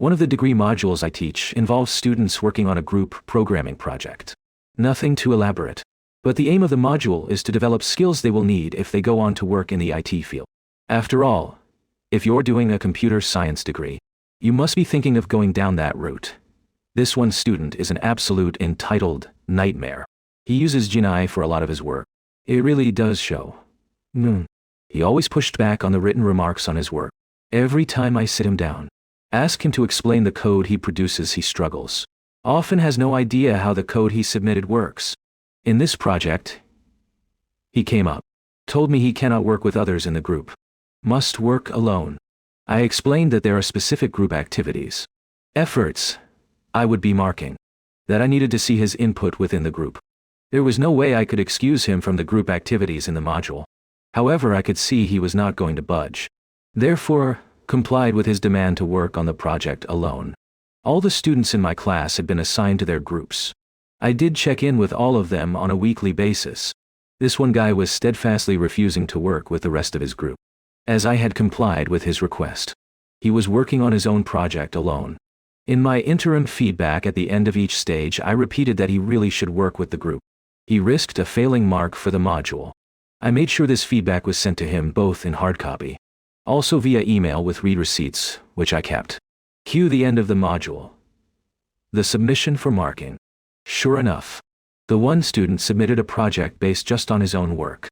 One of the degree modules I teach involves students working on a group programming project. Nothing too elaborate. But the aim of the module is to develop skills they will need if they go on to work in the IT field. After all, if you're doing a computer science degree, you must be thinking of going down that route. This one student is an absolute entitled nightmare. He uses Gemini for a lot of his work. It really does show. He always pushed back on the written remarks on his work. Every time I sit him down, ask him to explain the code he produces, he struggles. Often has no idea how the code he submitted works. In this project, he came up, told me he cannot work with others in the group. Must work alone. I explained that there are specific group activities, efforts I would be marking, that I needed to see his input within the group. There was no way I could excuse him from the group activities in the module. However, I could see he was not going to budge. Therefore, complied with his demand to work on the project alone. All the students in my class had been assigned to their groups. I did check in with all of them on a weekly basis. This one guy was steadfastly refusing to work with the rest of his group. As I had complied with his request, he was working on his own project alone. In my interim feedback at the end of each stage, I repeated that he really should work with the group. He risked a failing mark for the module. I made sure this feedback was sent to him both in hard copy, also via email with read receipts, which I kept. Cue the end of the module. The submission for marking. Sure enough, the one student submitted a project based just on his own work.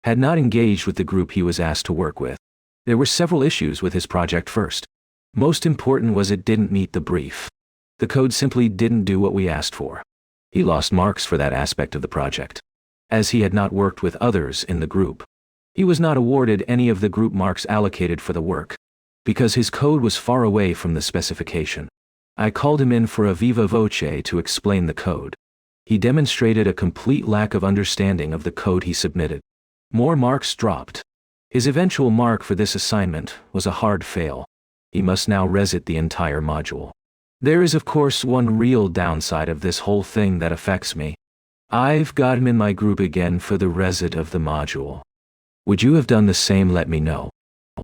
Had not engaged with the group he was asked to work with. There were several issues with his project. First, most important was it didn't meet the brief. The code simply didn't do what we asked for. He lost marks for that aspect of the project, as he had not worked with others in the group. He was not awarded any of the group marks allocated for the work, because his code was far away from the specification. I called him in for a viva voce to explain the code. He demonstrated a complete lack of understanding of the code he submitted. More marks dropped. His eventual mark for this assignment was a hard fail. He must now resit the entire module. There is of course one real downside of this whole thing that affects me. I've got him in my group again for the resit of the module. Would you have done the same? Let me know.